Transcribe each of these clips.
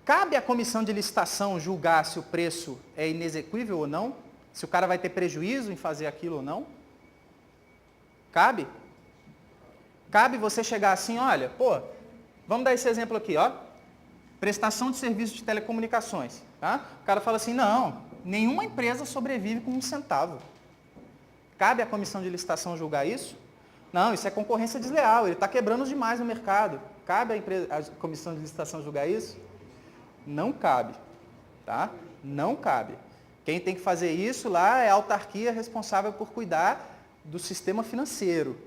Cabe à comissão de licitação julgar se o preço é inexequível ou não? Se o cara vai ter prejuízo em fazer aquilo ou não? Cabe? Cabe você chegar assim, olha, pô, vamos dar esse exemplo aqui, ó. Prestação de serviço de telecomunicações. Tá? O cara fala assim, não, nenhuma empresa sobrevive com 1 centavo. Cabe à comissão de licitação julgar isso? Não, isso é concorrência desleal, ele está quebrando os demais no mercado. Cabe à comissão de licitação julgar isso? Não cabe. Tá? Não cabe. Quem tem que fazer isso lá é a autarquia responsável por cuidar do sistema financeiro.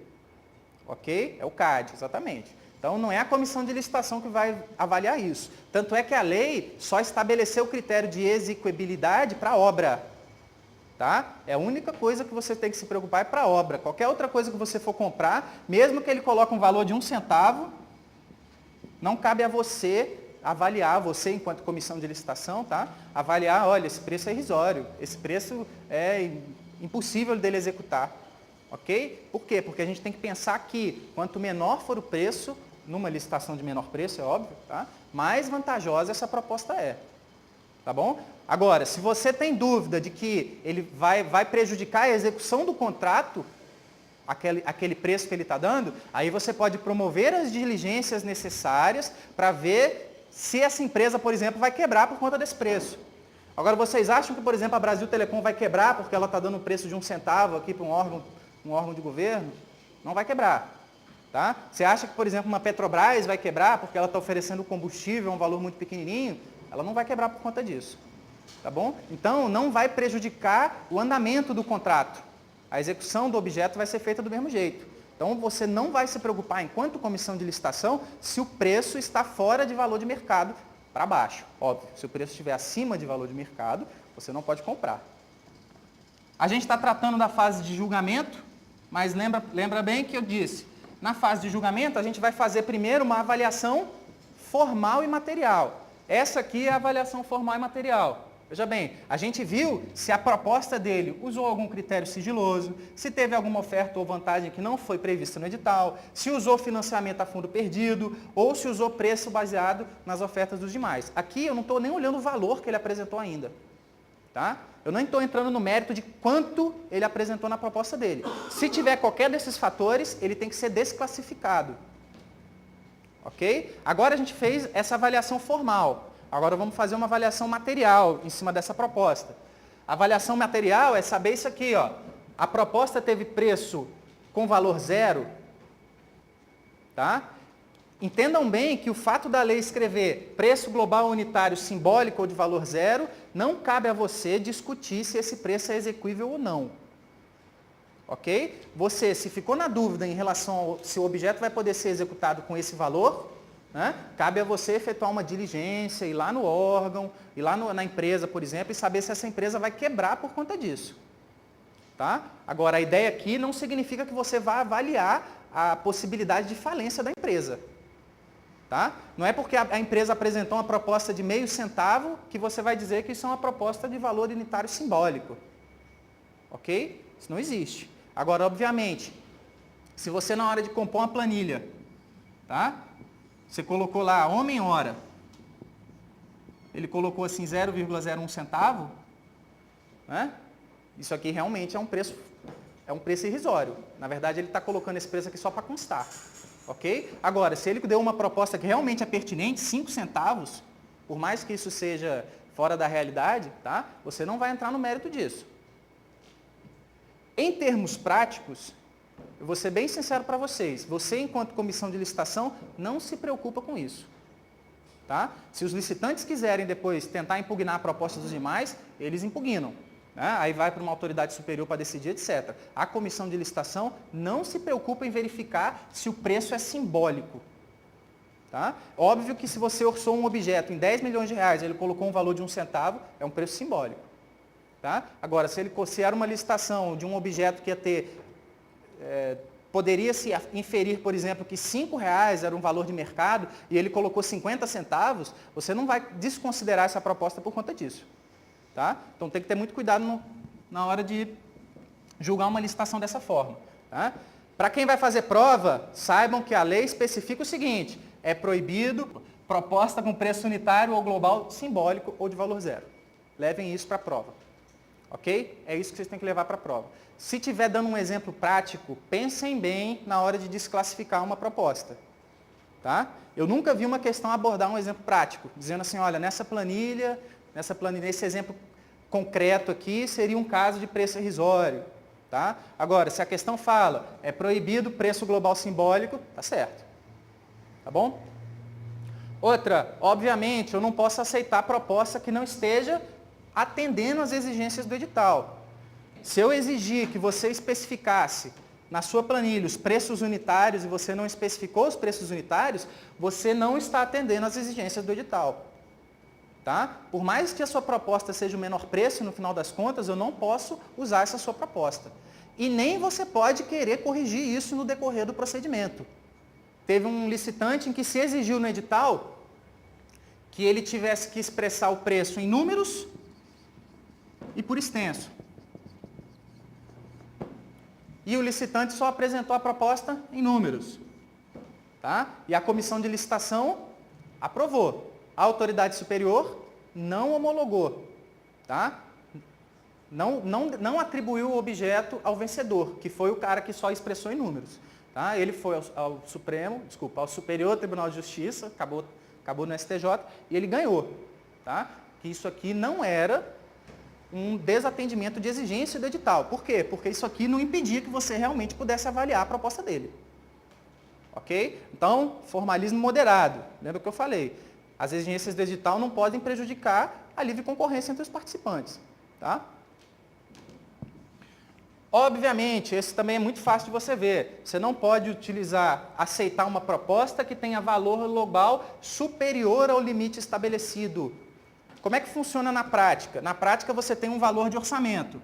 Ok? É o CAD, exatamente. Então, não é a comissão de licitação que vai avaliar isso. Tanto é que a lei só estabeleceu o critério de execuibilidade para a obra. Tá? É a única coisa que você tem que se preocupar é para a obra. Qualquer outra coisa que você for comprar, mesmo que ele coloque um valor de 1 centavo, não cabe a você avaliar, você enquanto comissão de licitação, tá? Avaliar, olha, esse preço é irrisório, esse preço é impossível dele executar. Ok? Por quê? Porque a gente tem que pensar que quanto menor for o preço, numa licitação de menor preço, é óbvio, tá? Mais vantajosa essa proposta é. Tá bom? Agora, se você tem dúvida de que ele vai prejudicar a execução do contrato, aquele preço que ele está dando, aí você pode promover as diligências necessárias para ver se essa empresa, por exemplo, vai quebrar por conta desse preço. Agora, vocês acham que, por exemplo, a Brasil Telecom vai quebrar porque ela está dando um preço de 1 centavo aqui para um órgão de governo? Não vai quebrar. Tá? Você acha que, por exemplo, uma Petrobras vai quebrar porque ela está oferecendo combustível a um valor muito pequenininho? Ela não vai quebrar por conta disso. Tá bom? Então, não vai prejudicar o andamento do contrato. A execução do objeto vai ser feita do mesmo jeito. Então, você não vai se preocupar, enquanto comissão de licitação, se o preço está fora de valor de mercado para baixo. Óbvio, se o preço estiver acima de valor de mercado, você não pode comprar. A gente está tratando da fase de julgamento, mas lembra bem que eu disse, na fase de julgamento, a gente vai fazer primeiro uma avaliação formal e material. Essa aqui é a avaliação formal e material. Veja bem, a gente viu se a proposta dele usou algum critério sigiloso, se teve alguma oferta ou vantagem que não foi prevista no edital, se usou financiamento a fundo perdido ou se usou preço baseado nas ofertas dos demais. Aqui eu não estou nem olhando o valor que ele apresentou ainda. Tá? Eu não estou entrando no mérito de quanto ele apresentou na proposta dele. Se tiver qualquer desses fatores, ele tem que ser desclassificado. Ok? Agora a gente fez essa avaliação formal. Agora vamos fazer uma avaliação material em cima dessa proposta. A avaliação material é saber isso aqui, ó. A proposta teve preço com valor zero. Tá? Entendam bem que o fato da lei escrever preço global unitário simbólico ou de valor zero, não cabe a você discutir se esse preço é exequível ou não. Ok? Você, se ficou na dúvida em relação ao se o objeto vai poder ser executado com esse valor, né, cabe a você efetuar uma diligência, ir lá no órgão, ir lá na empresa, por exemplo, e saber se essa empresa vai quebrar por conta disso. Tá? Agora, a ideia aqui não significa que você vá avaliar a possibilidade de falência da empresa. Tá? Não é porque a empresa apresentou uma proposta de meio centavo que você vai dizer que isso é uma proposta de valor unitário simbólico. Ok? Isso não existe. Agora, obviamente, se você na hora de compor uma planilha, tá? Você colocou lá homem-hora, ele colocou assim 0,01 centavo, né? Isso aqui realmente é um preço irrisório. Na verdade, ele está colocando esse preço aqui só para constar. Ok? Agora, se ele deu uma proposta que realmente é pertinente, 5 centavos, por mais que isso seja fora da realidade, tá? Você não vai entrar no mérito disso. Em termos práticos, eu vou ser bem sincero para vocês, você, enquanto comissão de licitação, não se preocupa com isso. Tá? Se os licitantes quiserem depois tentar impugnar a proposta dos demais, eles impugnam. Né? Aí vai para uma autoridade superior para decidir, etc. A comissão de licitação não se preocupa em verificar se o preço é simbólico. Tá? Óbvio que se você orçou um objeto em 10 milhões de reais, ele colocou um valor de 1 centavo, é um preço simbólico. Tá? Agora, se era uma licitação de um objeto que ia ter, poderia se inferir, por exemplo, que R$5 era um valor de mercado e ele colocou 50 centavos, você não vai desconsiderar essa proposta por conta disso. Tá? Então tem que ter muito cuidado na hora de julgar uma licitação dessa forma. Tá? Para quem vai fazer prova, saibam que a lei especifica o seguinte, é proibido proposta com preço unitário ou global simbólico ou de valor zero. Levem isso para a prova. Ok? É isso que vocês têm que levar para a prova. Se estiver dando um exemplo prático, pensem bem na hora de desclassificar uma proposta. Tá? Eu nunca vi uma questão abordar um exemplo prático, dizendo assim, olha, nessa planilha, nesse exemplo concreto aqui, seria um caso de preço irrisório. Tá? Agora, se a questão fala, é proibido preço global simbólico, tá certo. Tá bom? Outra, obviamente, eu não posso aceitar proposta que não esteja atendendo às exigências do edital. Se eu exigir que você especificasse na sua planilha os preços unitários e você não especificou os preços unitários, você não está atendendo às exigências do edital. Tá? Por mais que a sua proposta seja o menor preço, no final das contas, eu não posso usar essa sua proposta. E nem você pode querer corrigir isso no decorrer do procedimento. Teve um licitante em que se exigiu no edital que ele tivesse que expressar o preço em números e por extenso. E o licitante só apresentou a proposta em números. Tá? E a comissão de licitação aprovou. A autoridade superior não homologou. Tá? Não atribuiu o objeto ao vencedor, que foi o cara que só expressou em números. Tá? Ele foi ao Superior Tribunal de Justiça, acabou no STJ, e ele ganhou. Tá? Que isso aqui não era um desatendimento de exigência do edital. Por quê? Porque isso aqui não impedia que você realmente pudesse avaliar a proposta dele. Ok? Então, formalismo moderado. Lembra o que eu falei? As exigências do edital não podem prejudicar a livre concorrência entre os participantes. Tá? Obviamente, esse também é muito fácil de você ver. Você não pode aceitar uma proposta que tenha valor global superior ao limite estabelecido. Como é que funciona na prática? Na prática, você tem um valor de orçamento.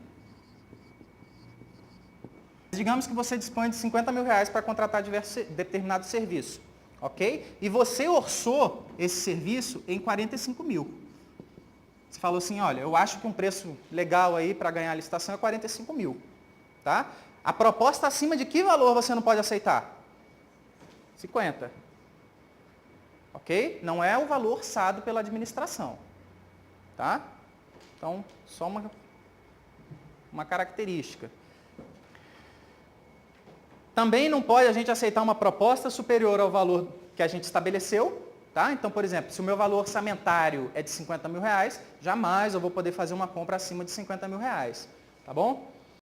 Digamos que você dispõe de 50 mil reais para contratar determinado serviço. Ok? E você orçou esse serviço em 45 mil. Você falou assim, olha, eu acho que um preço legal aí para ganhar a licitação é 45 mil. Tá? A proposta acima de que valor você não pode aceitar? 50. Ok? Não é o valor orçado pela administração. Tá? Então, só uma característica. Também não pode a gente aceitar uma proposta superior ao valor que a gente estabeleceu. Tá? Então, por exemplo, se o meu valor orçamentário é de 50 mil reais, jamais eu vou poder fazer uma compra acima de 50 mil reais. Tá bom?